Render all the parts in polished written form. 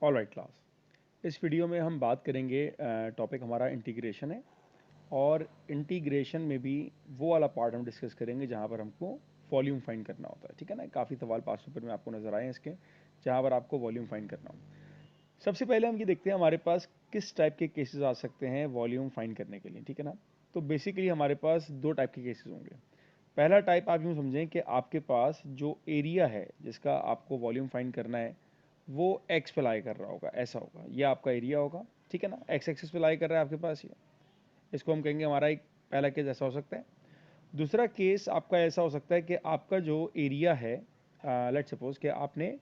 Alright class, इस video में हम बात करेंगे, टॉपिक हमारा इंटीग्रेशन है। और इंटीग्रेशन में भी वो वाला पार्ट हम डिस्कस करेंगे जहाँ पर हमको वॉल्यूम फाइंड करना होता है। ठीक है ना, काफ़ी सवाल पास पेपर में आपको नजर आए हैं इसके, जहाँ पर आपको वॉल्यूम फाइंड करना हो। सबसे पहले हम ये देखते हैं हमारे पास किस टाइप के केसेस आ सकते हैं वॉल्यूम फाइंड करने के लिए। ठीक है ना, तो बेसिकली हमारे पास दो टाइप के केसेस होंगे। पहला टाइप आप यूँ समझें कि आपके पास जो एरिया है जिसका आपको वॉल्यूम फाइंड करना है वो एक्स पे लाई कर रहा होगा, ऐसा होगा, ये आपका एरिया होगा। ठीक है ना, एक्स एक्सिस पे लाई कर रहा है आपके पास ये, इसको हम कहेंगे हमारा एक पहला केस ऐसा हो सकता है। दूसरा केस आपका ऐसा हो सकता है कि आपका जो एरिया है, लेट्स सपोज कि आपने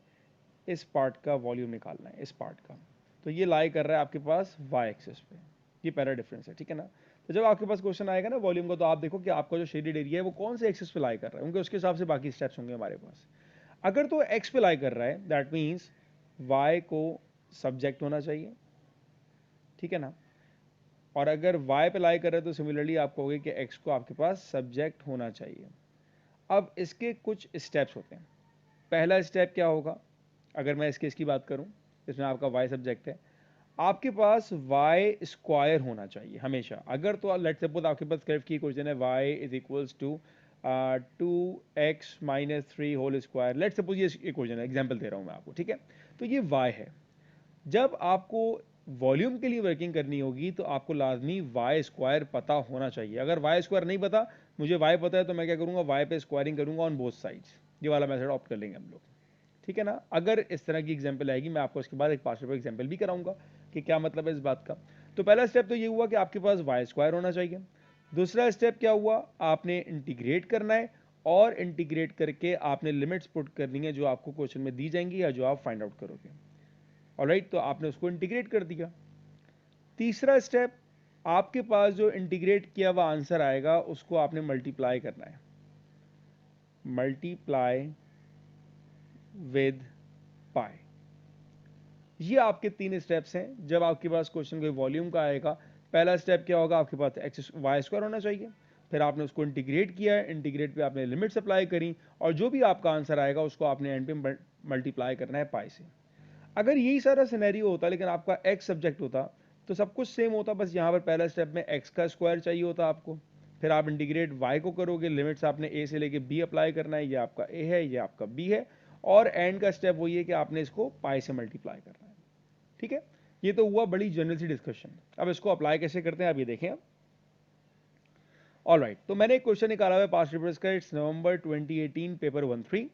इस पार्ट का वॉल्यूम निकालना है, इस पार्ट का, तो ये लाई कर रहा है आपके पास वाई एक्सिस पे। ये पहला डिफरेंस है। ठीक है ना, तो जब आपके पास क्वेश्चन आएगा ना वॉल्यूम का, तो आप देखो कि आपका जो शेडेड एरिया है वो कौन से एक्सिस पे लाई कर रहा है, उनके उसके हिसाब से बाकी स्टेप्स होंगे हमारे पास। अगर तो एक्स पे लाई कर रहा है दैट मीन्स वाई को सब्जेक्ट होना चाहिए। ठीक है ना, और अगर वाई पे लाई कर रहा है तो सिमिलरली आप कहोगे कि एक्स को आपके पास सब्जेक्ट होना चाहिए। अब इसके कुछ स्टेप्स होते हैं। पहला स्टेप क्या होगा, अगर मैं इस केस की बात करूं, इसमें आपका वाई सब्जेक्ट है, आपके पास वाई स्क्वायर होना चाहिए हमेशा। अगर तो लेट्स सपोज आपके पास कर्व की इक्वेशन है y is equals to 2x - 3 whole square, let's suppose ये इक्वेशन है, एग्जांपल दे रहा हूं मैं आपको। ठीक है, तो ये y है। जब आपको वॉल्यूम के लिए वर्किंग करनी होगी तो आपको लाजमी वाई स्क्वायर पता होना चाहिए। अगर वाई स्क्वायर नहीं पता, मुझे वाई पता है, तो मैं क्या करूंगा, वाई पे स्क्वायरिंग करूंगा ऑन बोथ साइड्स। ये वाला मेथड ऑप्ट कर लेंगे हम लोग। ठीक है ना, अगर इस तरह की एग्जांपल आएगी मैं आपको उसके बाद एक पास्ट पेपर एग्जांपल भी कराऊंगा कि क्या मतलब है इस बात का। तो पहला स्टेप तो ये हुआ कि आपके पास वाई स्क्वायर होना चाहिए। दूसरा स्टेप क्या हुआ, आपने इंटीग्रेट करना है, और इंटीग्रेट करके आपने लिमिट्स पुट करनी है जो आपको क्वेश्चन में दी जाएंगी या जो आप फाइंड आउट करोगे। ऑलराइट, तो आपने उसको इंटीग्रेट कर दिया। तीसरा स्टेप, आपके पास जो इंटीग्रेट किया हुआ आंसर आएगा उसको आपने मल्टीप्लाई करना है, मल्टीप्लाई विद पाई। ये आपके तीन स्टेप्स हैं जब आपके पास क्वेश्चन कोई वॉल्यूम का आएगा। पहला स्टेप क्या होगा, आपके पास एक्स वाई स्क्वायर होना चाहिए, फिर आपने उसको इंटीग्रेट किया है, इंटीग्रेट पे आपने लिमिट्स अप्लाई करी, और जो भी आपका आंसर आएगा उसको आपने एंड पे मल्टीप्लाई करना है पाई से। अगर यही सारा सिनेरियो होता लेकिन आपका एक्स सब्जेक्ट होता तो सब कुछ सेम होता, बस यहाँ पर पहला स्टेप में एक्स का स्क्वायर चाहिए होता आपको, फिर आप इंटीग्रेट वाई को करोगे, लिमिट्स आपने ए से लेके बी अप्लाई करना है, ये आपका ए है, ये आपका बी है, और एंड का स्टेप वही है कि आपने इसको पाई से मल्टीप्लाई करना है। ठीक है, ये तो हुआ बड़ी जनरल सी डिस्कशन। अब इसको अप्लाई कैसे करते हैं आप ये देखें। ऑल राइट, तो मैंने एक क्वेश्चन निकाला हुआ है पास्ट पेपर्स का, it's November 2018 paper 1-3।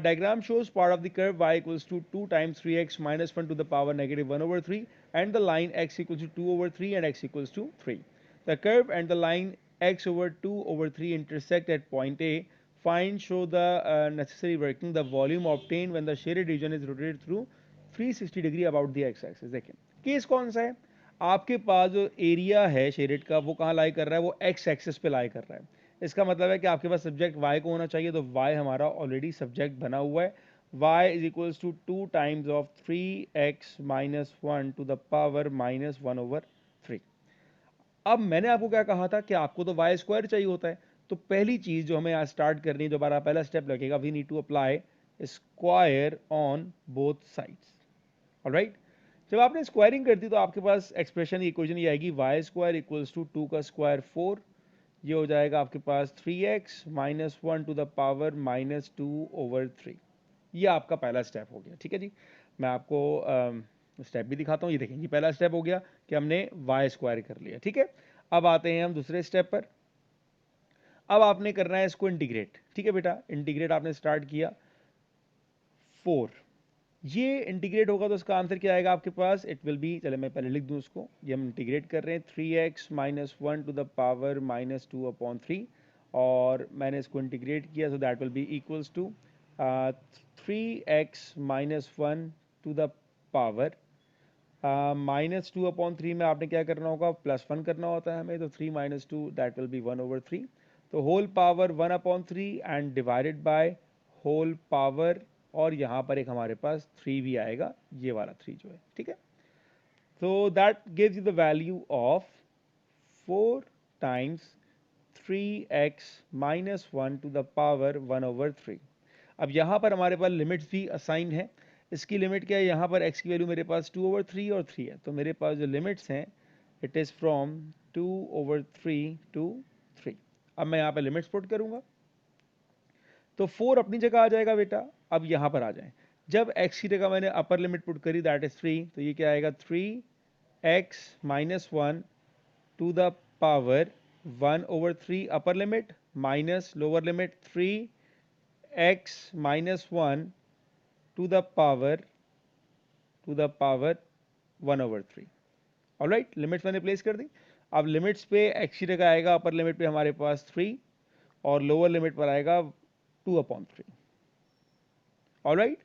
Diagram shows part of the curve y equals to 2 times 3x minus 1 to the power negative 1 over 3 and the line x equals to 2 over 3 and x equals to 3. The curve and the line x over 2 over 3 intersect at point A. Find show the necessary working the volume obtained when the shaded region is rotated through 360 degree about the x axis। देखिए case कौन सा है, आपके पास जो area है shaded का वो कहाँ लाई कर रहा है, वो एक्स एक्सिस पे लाई कर रहा है। इसका मतलब है कि आपके पास सब्जेक्ट y को होना चाहिए, तो y हमारा ऑलरेडी सब्जेक्ट बना हुआ है। y is equals to 2 times of 3x minus 1 to the power minus 1 over 3। अब मैंने आपको क्या कहा था कि आपको तो वाई स्क्वायर चाहिए होता है, तो पहली चीज जो हमें आज स्टार्ट करनी है, दोबारा पहला स्टेप लगेगा, we need to apply square on both sides. Alright, जब आपने स्क्वायरिंग कर दी तो आपके पास एक्सप्रेशन इक्वेशन ये आएगी, वाई स्क्वायर इक्वल्स टू 2 का स्क्वायर 4, ये हो जाएगा आपके पास 3x minus 1 to the power minus 2 over 3। ये आपका पहला स्टेप हो गया। ठीक है जी, मैं आपको स्टेप भी दिखाता हूँ। ये देखें, ये पहला स्टेप हो गया कि हमने वाई स्क्वायर कर लिया। ठीक है, अब आते हैं हम दूसरे स्टेप पर। अब आपने करना है इसको इंटीग्रेट। ठीक है बेटा, इंटीग्रेट आपने स्टार्ट किया 4, ये इंटीग्रेट होगा तो इसका आंसर क्या आएगा आपके पास, इट विल बी, चले मैं पहले लिख दूं उसको, ये हम इंटीग्रेट कर रहे हैं 3x minus 1 to the power minus 2 upon 3, और मैंने इसको इंटीग्रेट किया, so that will be equals to 3x minus 1 to the power minus 2 upon 3 में आपने क्या करना होगा, प्लस 1 करना होता है हमें, तो 3 minus 2 that will be 1 over 3, तो whole power 1 upon 3 and divided by whole power, और यहाँ पर एक हमारे पास 3 भी आएगा, ये वाला 3 जो है। ठीक है, तो that gives you the value of 4 times 3x minus 1 to the power 1 over 3। अब यहाँ पर हमारे पास लिमिट्स भी असाइन है, इसकी लिमिट क्या है, यहाँ पर x की वैल्यू मेरे पास 2/3 और 3 है, तो मेरे पास जो लिमिट्स हैं इट इज़ फ्रॉम 2/3 टू 3। अब मैं यहाँ पर लिमिट्स पुट करूँगा तो 4 अपनी जगह आ जाएगा बेटा। अब यहाँ पर आ जाए, जब x की जगह मैंने अपर लिमिट पुट करी दैट इज 3, तो ये क्या आएगा 3x minus 1 to the power 1/3 upper limit minus lower limit 3x minus 1 to the power 1/3। Alright, limits मैंने प्लेस कर दी। अब लिमिट्स पे x की जगह आएगा अपर लिमिट पे हमारे पास 3 और लोअर लिमिट पर आएगा 2/3। ऑलराइट,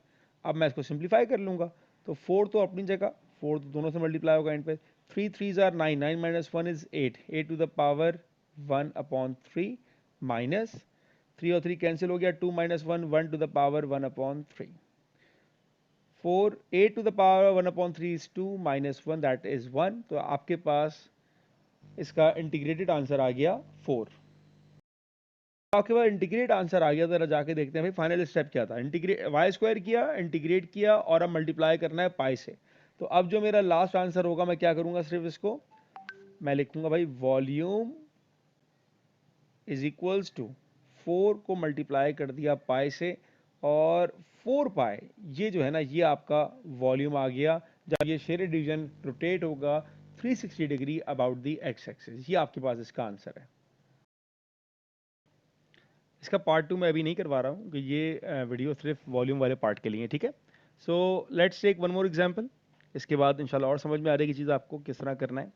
अब मैं इसको सिंप्लीफाई कर लूंगा, तो 4 तो अपनी जगह, 4 तो दोनों से मल्टीप्लाई होगा एंड पे, 3 3s are 9, 9 minus 1 is 8, 8 to the power 1/3 minus 3 और 3 कैंसिल हो गया, 2 minus 1, 1 to the power 1/3, 4 8 to the power 1/3 is 2 minus 1 that is 1। तो आपके पास इसका इंटीग्रेटेड आंसर आ गया 4। आपके पास इंटीग्रेट आंसर आ गया, जरा जाके देखते हैं भाई फाइनल स्टेप क्या था। इंटीग्रेट वाई स्क्वायर किया, इंटीग्रेट किया और अब मल्टीप्लाई करना है पाई से। तो अब जो मेरा लास्ट आंसर होगा मैं क्या करूंगा, सिर्फ इसको मैं लिखूंगा भाई वॉल्यूम इज इक्वल्स टू 4 को मल्टीप्लाई कर दिया पाई से और 4 पाई, ये जो है ना ये आपका वॉल्यूम आ गया जब ये शेडेड डिवीजन रोटेट होगा 360 degree about the x axis. ये आपके पास इसका आंसर है। इसका पार्ट 2 मैं अभी नहीं करवा रहा हूँ कि ये वीडियो सिर्फ वॉल्यूम वाले पार्ट के लिए, ठीक है। So let's take one more example, इसके बाद इंशाल्लाह और समझ में आ जाएगी चीज़ आपको किस तरह करना है।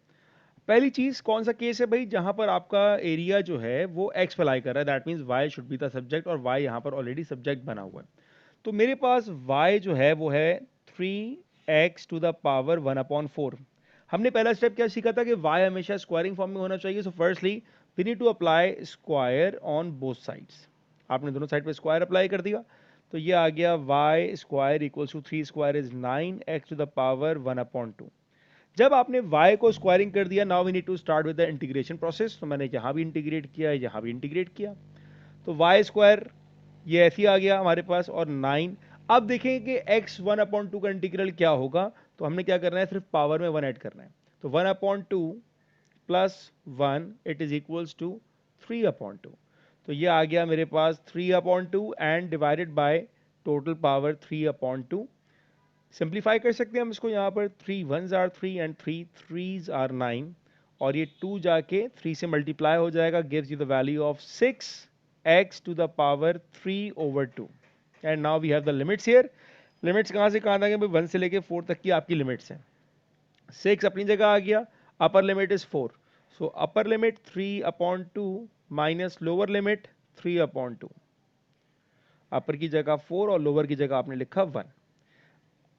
पहली चीज़ कौन सा केस है भाई, जहाँ पर आपका एरिया जो है वो एक्स अप्लाई कर रहा है, that means why should be the subject और वाई यहाँ पर ऑलरेडी सब्जेक्ट बना हुआ है। तो मेरे पास वाई जो है वो है 3x टू द पावर 1/4। हमने पहला स्टेप क्या सीखा था कि वाई हमेशा स्क्वायरिंग फॉर्म में होना चाहिए। So firstly we need to apply square on both sides. आपने दोनों साइड पे स्क्वायर अप्लाई कर दिया, तो ये आ गया y square equals to 3 square is 9x to the power 1/2। जब आपने y को स्क्वायरिंग कर दिया, now we need to start with the integration process. तो मैंने यहाँ भी इंटीग्रेट किया, यहाँ भी इंटीग्रेट किया, तो वाई स्क्वायर ये ऐसे ही आ गया हमारे पास और 9। अब देखें कि x 1/2 का इंटीग्रल क्या होगा, तो हमने क्या करना है, सिर्फ पावर में 1 ऐड करना है। तो 1/2 plus 1 it is equals to 3/2। तो ये आ गया मेरे पास 3/2 and divided by total power 3/2। Simplify कर सकते हैं हम इसको, यहाँ पर 3 1s are 3 and 3 3s are 9 और ये 2 जाके 3 से मल्टीप्लाई हो जाएगा, gives you the value of 6x to the power 3/2। And now we have the limits here. Limits कहाँ से कहाँ तक है भाई, 1 से लेके 4 तक की आपकी लिमिट्स हैं। 6 अपनी जगह आ गया, upper limit is 4, so upper limit 3/2 minus lower limit 3/2। अपर की जगह 4 और लोअर की जगह आपने लिखा 1।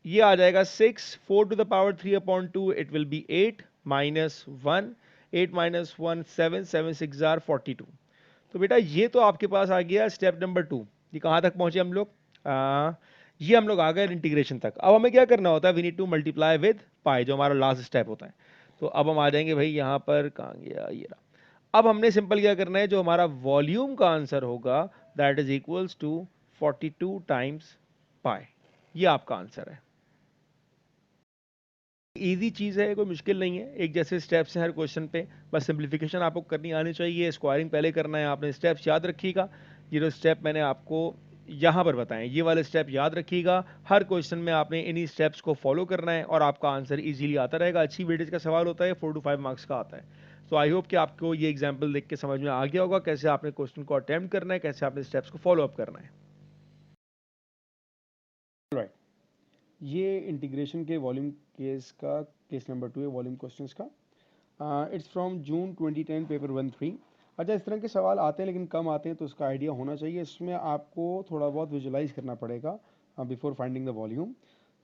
ये आ जाएगा 6, 4 to the power 3/2 it will be 8 minus 1, 8 minus 1 7, 7 6 are 42। तो बेटा ये तो आपके पास आ गया स्टेप नंबर 2। ये कहाँ तक पहुंचे हम लोग, ये हम लोग आ गए इंटीग्रेशन तक। अब हमें क्या करना होता है, we need to multiply with pi, जो हमारा लास्ट स्टेप होता है। तो अब हम आ जाएंगे भाई यहाँ पर, कहाँ गया ये रहा। अब हमने सिंपल क्या करना है, जो हमारा वॉल्यूम का आंसर होगा that is equals to 42 times pi. ये आपका आंसर है। इजी चीज़ है, कोई मुश्किल नहीं है, एक जैसे स्टेप्स हैं हर क्वेश्चन पे, बस सिंप्लीफिकेशन आपको करनी आनी चाहिए। स्क्वायरिंग पहले करना है, आपने स्टेप्स याद रखिएगा। ये जो स्टेप मैंने आपको यहाँ पर बताएं, ये वाले स्टेप याद रखिएगा। हर क्वेश्चन में आपने इन्हीं स्टेप्स को फॉलो करना है और आपका आंसर इजीली आता रहेगा। अच्छी वेटेज का सवाल होता है, 4 to 5 मार्क्स का आता है। तो आई होप कि आपको ये एग्जाम्पल देख के समझ में आ गया होगा कैसे आपने क्वेश्चन को अटेम्प्ट करना है, कैसे आपने स्टेप्स को फॉलो अप करना है। राइट, ये इंटीग्रेशन के वॉल्यूम केस का केस नंबर 2 है, वॉल्यूम क्वेश्चंस का। It's from June 2010 paper 1-3। अच्छा, इस तरह के सवाल आते हैं लेकिन कम आते हैं, तो उसका आइडिया होना चाहिए। इसमें आपको थोड़ा बहुत विजुलाइज करना पड़ेगा before finding the volume.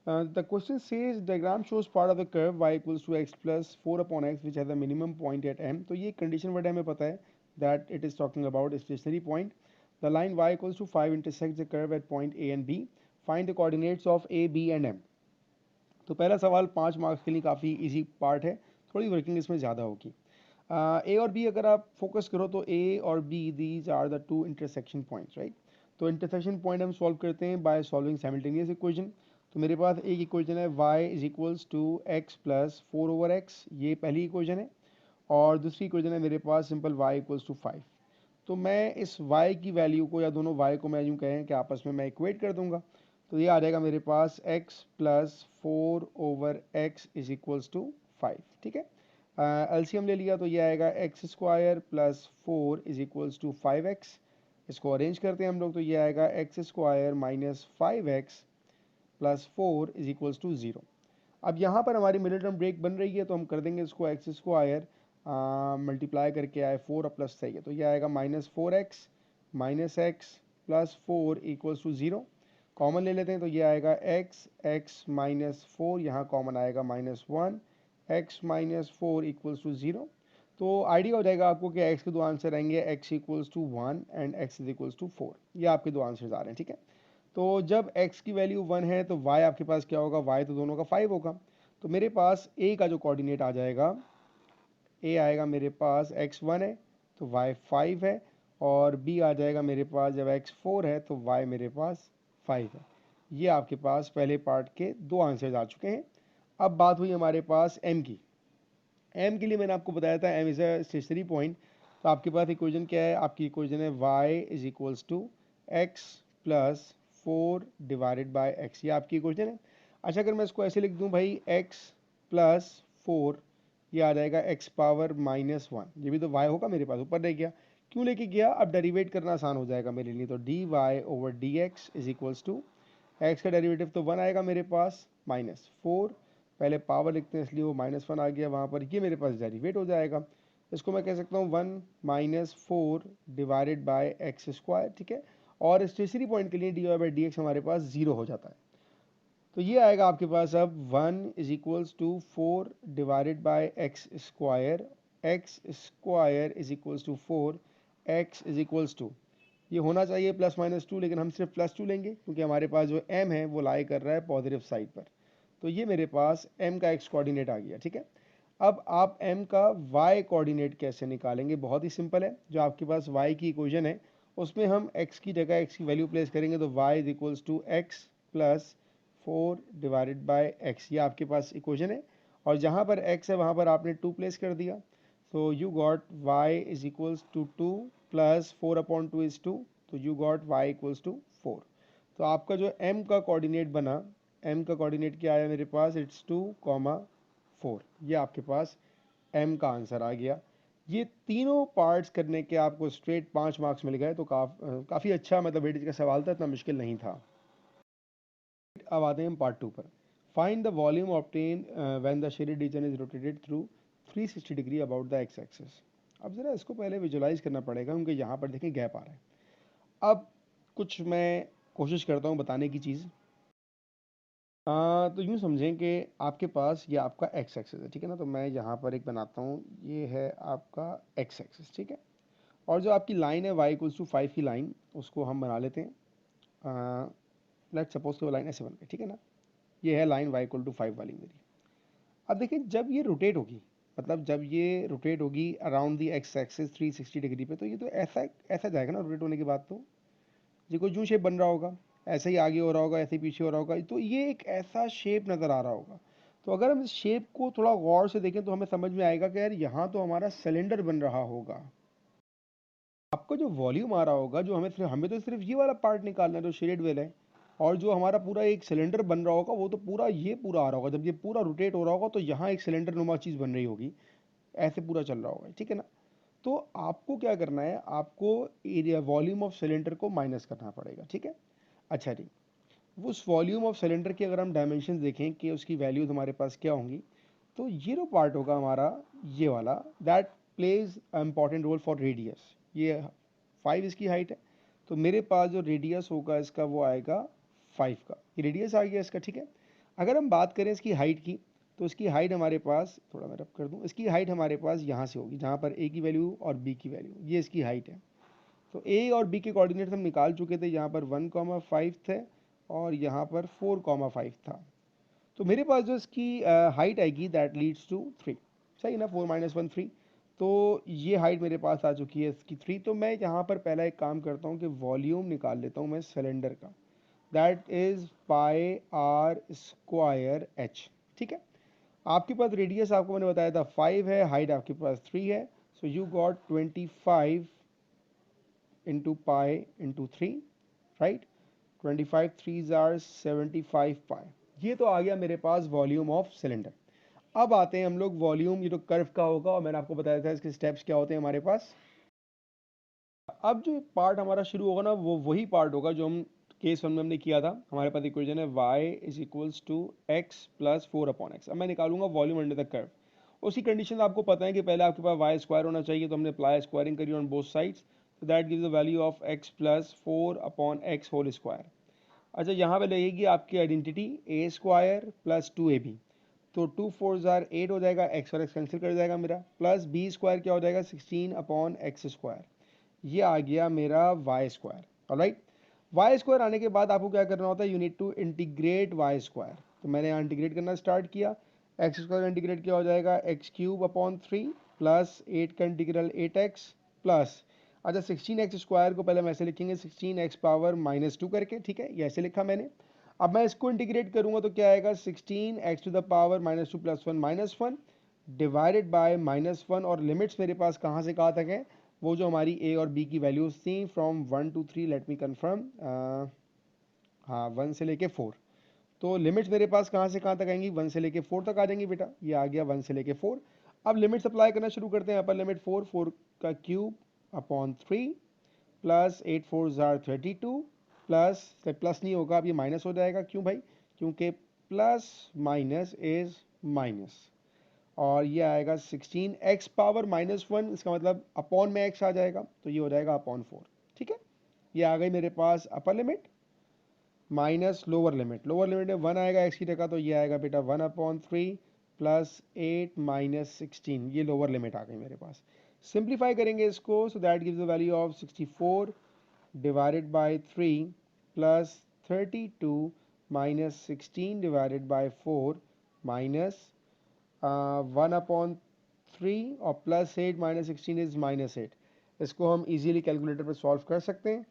The question says diagram shows part of the curve y equals to x plus 4/x which has the minimum point at m। तो ये कंडीशन वर्ड हमें पता है that it is talking about stationary point. The line y equals to 5 intersects the curve at point a and b। Find the coordinates of a b and m। तो पहला सवाल 5 marks के लिए काफ़ी easy part है, थोड़ी working इसमें ज़्यादा होगी। ए और बी अगर आप फोकस करो तो ए और B these are the two intersection points, right. तो इंटरसेक्शन पॉइंट हम सॉल्व करते हैं बाय सॉल्विंग साइमल्टेनियस इक्वेशन। तो मेरे पास एक इक्वेशन है y is equals to x plus 4/x, ये पहली इक्वेशन है। और दूसरी इक्वेशन है मेरे पास सिंपल y इक्वल्स टू 5। तो मैं इस y की वैल्यू को या दोनों y को मैं यूँ कहें कि आपस में मैं इक्वेट कर दूंगा। तो ये आ जाएगा मेरे पास x plus 4/x is equals to 5। ठीक है, एलसीएम ले लिया तो ये आएगा x square plus 4 is equals to 5x। इसको अरेंज करते हैं हम लोग तो ये आएगा x square minus 5x plus 4 is equals to 0। अब यहाँ पर हमारी मिडिल टर्म ब्रेक बन रही है तो हम कर देंगे इसको एक्स स्क्वायर मल्टीप्लाई करके आए 4 और प्लस सही है तो ये आएगा -4x minus x plus 4 equals to 0। Common ले लेते हैं तो ये आएगा x माइनस 4, यहाँ कॉमन आएगा -1, x माइनस 4 इक्वल्स टू 0। तो आइडिया हो जाएगा आपको कि x के दो आंसर आएंगे, x equals to 1 and x is equals to 4। ये आपके दो आंसर्स आ रहे हैं। ठीक है, तो जब x की वैल्यू 1 है तो y आपके पास क्या होगा, y तो दोनों का 5 होगा। तो मेरे पास a का जो कोऑर्डिनेट आ जाएगा, a आएगा मेरे पास x1 है तो y 5 है, और b आ जाएगा मेरे पास जब x4 है तो y मेरे पास 5 है। ये आपके पास पहले पार्ट के दो आंसर्स आ चुके हैं। अब बात हुई हमारे पास m की। m के लिए मैंने आपको बताया था m is a stationary point. तो आपके पास इक्वेशन क्या है, आपकी इक्वेशन है y is equals to x plus 4 divided by x, ये आपकी इक्वेशन है। अच्छा, अगर मैं इसको ऐसे लिख दूं भाई x प्लस 4, ये आ जाएगा x पावर -1, ये भी तो y होगा मेरे पास, ऊपर रह गया। क्यों लेके गया, अब डेरिवेट करना आसान हो जाएगा मेरे लिए। तो dy/dx is equals to x का डेरिवेटिव तो 1 आएगा मेरे पास, -4, पहले पावर लिखते हैं इसलिए वो -1 आ गया वहाँ पर, ये मेरे पास डेरिवेट हो जाएगा। इसको मैं कह सकता हूँ 1 minus 4 divided by x square. ठीक है, और स्टेशनरी पॉइंट के लिए dy/dx हमारे पास 0 हो जाता है। तो ये आएगा आपके पास अब 1 is equals to 4 divided by x square, x square is equals to 4, x is equals to, ये होना चाहिए +-2, लेकिन हम सिर्फ +2 लेंगे क्योंकि हमारे पास जो m है वो लाई कर रहा है पॉजिटिव साइड पर। तो ये मेरे पास m का x कोऑर्डिनेट आ गया। ठीक है, अब आप m का y कोऑर्डिनेट कैसे निकालेंगे, बहुत ही सिंपल है। जो आपके पास y की इक्वेशन है उसमें हम x की जगह x की वैल्यू प्लेस करेंगे तो y is equals to x plus 4 divided by x, ये आपके पास इक्वेशन है। और जहाँ पर x है वहाँ पर आपने 2 प्लेस कर दिया, so you got y is equals to 2 plus 4/2 is 2, तो you got y equals to 4। तो आपका जो m का कोऑर्डिनेट बना, m का कोऑर्डिनेट क्या आया मेरे पास, इट्स 2,4। ये आपके पास m का आंसर आ गया। ये तीनों पार्ट्स करने के आपको स्ट्रेट 5 मार्क्स मिल गए, तो काफ़ी अच्छा मतलब वेटेज का सवाल था, इतना मुश्किल नहीं था। अब आते हैं हम पार्ट 2 पर। Find the volume obtain when the shaded region is rotated through 360 degree about the x axis. अब ज़रा इसको पहले विजुलाइज करना पड़ेगा क्योंकि यहाँ पर देखें गैप आ रहा है। अब कुछ मैं कोशिश करता हूँ बताने की चीज़। तो यूँ समझें कि आपके पास ये आपका एक्स एक्सिस है, ठीक है ना। तो मैं यहाँ पर एक बनाता हूँ, ये है आपका एक्स एक्सिस, ठीक है। और जो आपकी लाइन है y=5 की लाइन, उसको हम बना लेते हैं। लेट सपोज कि वो लाइन ऐसे बन गई, ठीक है ना। ये है लाइन y=5 वाली मेरी। अब देखिए जब ये रोटेट होगी, मतलब जब ये रोटेट होगी around the x axis 360 degree पे, तो ये तो ऐसा ऐसा जाएगा ना रोटेट होने के बाद। तो ये कोई यूँ शेप बन रहा होगा, ऐसे ही आगे हो रहा होगा, ऐसे ही पीछे हो रहा होगा, तो ये एक ऐसा शेप नज़र आ रहा होगा। तो अगर हम इस शेप को थोड़ा गौर से देखें तो हमें समझ में आएगा कि यार यहाँ तो हमारा सिलेंडर बन रहा होगा। आपका जो वॉल्यूम आ रहा होगा, जो हमें तो सिर्फ ये वाला पार्ट निकालना है जो शेडेड वेल है, और जो हमारा पूरा एक सिलेंडर बन रहा होगा वो तो पूरा ये पूरा आ रहा होगा। जब ये पूरा रोटेट हो रहा होगा तो यहाँ एक सिलेंडर नुमा चीज़ बन रही होगी, ऐसे पूरा चल रहा होगा, ठीक है ना। तो आपको क्या करना है, आपको एरिया वॉल्यूम ऑफ सिलेंडर को माइनस करना पड़ेगा, ठीक है। अच्छा जी, उस वॉल्यूम ऑफ सिलेंडर की अगर हम डायमेंशन देखें कि उसकी वैल्यूज हमारे पास क्या होंगी, तो ये जो पार्ट होगा हमारा ये वाला, that plays important role for radius. ये 5 इसकी हाइट है, तो मेरे पास जो रेडियस होगा इसका वो आएगा 5 का, ये रेडियस आ गया इसका, ठीक है। अगर हम बात करें इसकी हाइट की, तो इसकी हाइट हमारे पास, थोड़ा मैं रब कर दूं, इसकी हाइट हमारे पास यहाँ से होगी, जहाँ पर ए की वैल्यू और बी की वैल्यू, ये इसकी हाइट है। तो ए और बी के कोऑर्डिनेट्स हम निकाल चुके थे, यहाँ पर 1,5 थे और यहाँ पर 4,5 था। तो मेरे पास जो इसकी हाइट आएगी दैट लीड्स टू 3, सही ना, 4 - 1 3। तो ये हाइट मेरे पास आ चुकी है इसकी 3। तो मैं यहाँ पर पहला एक काम करता हूँ कि वॉल्यूम निकाल लेता हूँ मैं सिलेंडर का। That is pi r square h. ठीक है, आपके पास रेडियस आपको मैंने बताया था 5 है, हाइट आपके पास 3 है, so you got 25 into pi into 3, right. 25 3s are 75 pi. ये तो आ गया मेरे पास वॉल्यूम ऑफ सिलेंडर। अब आते हैं हम लोग वॉल्यूम, ये तो कर्व का होगा और मैंने आपको बताया था इसके स्टेप्स क्या होते हैं हमारे पास। अब जो पार्ट हमारा शुरू होगा ना, वो वही पार्ट होगा जो हम केस 1 में हमने किया था। हमारे पास इक्वेशन है y is equals to x plus 4/x। अब मैं निकालूंगा वॉल्यूम अंडर द कर्व। उसकी कंडीशन आपको पता है कि पहले आपके पास y स्क्वायर होना चाहिए, तो हमने अप्लाई स्क्वायरिंग करी ऑन बोथ साइड्स, तो that gives the value of x plus 4/x whole square. अच्छा, यहाँ पे लगेगी आपकी identity a square plus 2ab, तो 2 4 जार 8 हो जाएगा, x और x कैंसिल कर जाएगा मेरा, प्लस b स्क्वायर क्या हो जाएगा 16/x स्क्वायर। ये आ गया मेरा y square. Alright, y square आने के बाद आपको क्या करना होता है, you need to integrate y square. तो मैंने यहाँ इंटीग्रेट करना स्टार्ट किया। एक्स स्क्वायर इंटीग्रेट क्या हो जाएगा x³ प्लस 8 का इंटीग्रल 8x प्लस, अच्छा 16x स्क्वायर को पहले हम ऐसे लिखेंगे 16x पावर -2 करके, ठीक है, ये ऐसे लिखा मैंने। अब मैं इसको इंटीग्रेट करूंगा तो क्या आएगा 16x to the power -2 + 1 -1 divided by -1, और लिमिट्स मेरे पास कहाँ से कहाँ तक है, वो जो हमारी a और b की वैल्यूज थी from 1 to 3, let me confirm, हाँ 1 से लेके 4। तो लिमिट्स मेरे पास कहाँ से कहाँ तक आएंगी, 1 से लेके 4 तक आ जाएंगी बेटा। ये आ गया 1 से लेके 4। अब लिमिट्स अप्लाई करना शुरू करते हैं। अपर लिमिट 4 4 का cube upon 3 plus 8 4 jar 32 plus, plus नहीं होगा अब ये माइनस हो जाएगा, क्यों भाई, क्योंकि प्लस माइनस इज माइनस, और ये आएगा 16x पावर -1, इसका मतलब अपॉन में x आ जाएगा, तो ये हो जाएगा अपॉन 4। ठीक है, ये आ गई मेरे पास upper limit minus lower limit. Lower limit में 1 आएगा x की जगह, तो ये आएगा बेटा 1/3 प्लस 8 माइनस 16, ये लोअर लिमिट आ गई मेरे पास। सिंप्लीफाई करेंगे इसको, so that gives the value of 64 divided by 3 plus 32 minus 16 divided by 4 minus 1/3 और प्लस 8 माइनस 16 इज -8। इसको हम इजीली कैलकुलेटर पर सॉल्व कर सकते हैं।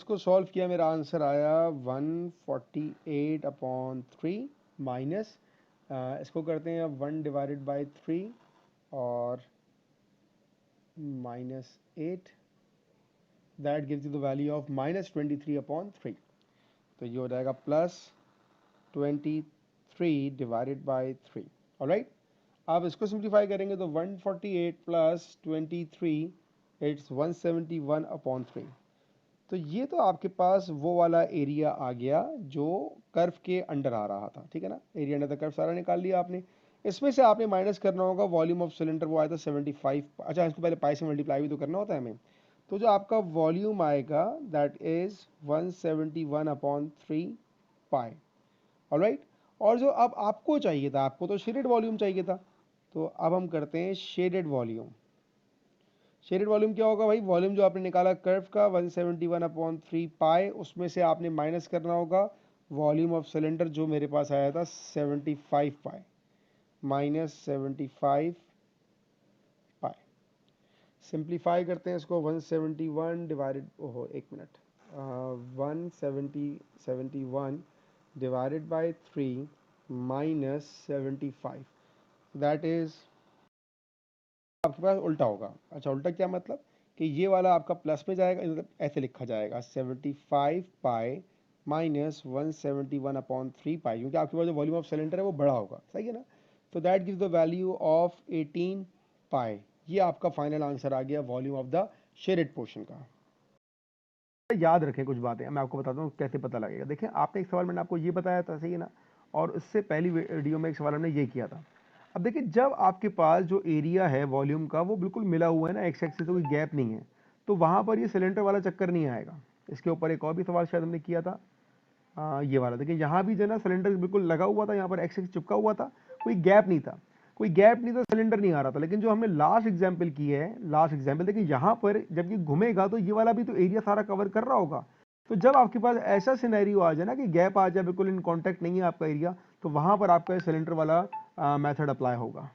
इसको सॉल्व किया, मेरा आंसर आया 148/3 माइनस, इसको करते हैं 1 डिवाइडेड बाय 3 और -8, that gives you the value of -23/3। तो ये हो जाएगा प्लस 23 डिवाइडेड बाय 3। ऑलराइट, आप इसको सिंप्लीफाई करेंगे तो 148 प्लस 23 इट्स 171/3। तो ये तो आपके पास वो वाला एरिया आ गया जो कर्व के अंडर आ रहा था, ठीक है ना, एरिया अंडर द कर्व सारा निकाल लिया आपने। इसमें से आपने माइनस करना होगा वॉल्यूम ऑफ सिलेंडर, वो आया था 75। अच्छा, इसको पहले पाई से मल्टीप्लाई भी तो करना होता है हमें। तो जो आपका वॉल्यूम आएगा दैट इज 171/3 पाई। ऑलराइट, और जो अब आपको चाहिए था, आपको तो शेडेड वॉल्यूम चाहिए था, तो अब हम करते हैं शेडेड वॉल्यूम। शेडेड वॉल्यूम क्या होगा भाई, वॉल्यूम जो आपने निकाला कर्व का 171/3 पाई, उसमें से आपने माइनस करना होगा वॉल्यूम ऑफ सिलेंडर जो मेरे पास आया था 75 पाई, -75 पाई। सिंप्लीफाई करते हैं इसको, 171 डिवाइडेड, ओहो एक minute, 171 divided by 3 -75, that is आपके पास उल्टा होगा। अच्छा, उल्टा क्या मतलब, कि ये वाला आपका प्लस में जाएगा, मतलब ऐसे लिखा जाएगा 75 पाई माइनस 171/3 पाई, क्योंकि आपके पास जो वॉल्यूम ऑफ सिलेंडर है वो बड़ा होगा, सही है ना। तो that gives the value of 18 पाई। ये आपका फाइनल आंसर आ गया volume of the shaded portion का। याद रखें कुछ बातें, मैं आपको बताता हूँ कैसे पता लगेगा। देखिए, आपने एक सवाल मैंने आपको ये बताया था, सही है ना, और उससे पहली वीडियो में एक सवाल हमने ये किया था। अब देखिए, जब आपके पास जो एरिया है वॉल्यूम का वो बिल्कुल मिला हुआ है ना, एक्स एक्सिस से कोई गैप नहीं है, तो वहाँ पर ये सिलेंडर वाला चक्कर नहीं आएगा। इसके ऊपर एक और भी सवाल शायद हमने किया था, ये वाला। देखिए, यहाँ भी जो है ना सिलेंडर बिल्कुल लगा हुआ था, यहाँ पर एक्स एक्सिस चिपका हुआ था, कोई गैप नहीं था, कोई गैप नहीं था, सिलेंडर नहीं आ रहा था। लेकिन जो हमने लास्ट एग्जाम्पल की है, लास्ट एग्जाम्पल देखिए, यहाँ पर जब ये घूमेगा तो ये वाला भी तो एरिया सारा कवर कर रहा होगा। तो जब आपके पास ऐसा सिनेरियो आ जाए ना कि गैप आ जाए, बिल्कुल इन कांटेक्ट नहीं है आपका एरिया, तो वहां पर आपका सिलेंडर वाला मेथड अप्लाई होगा।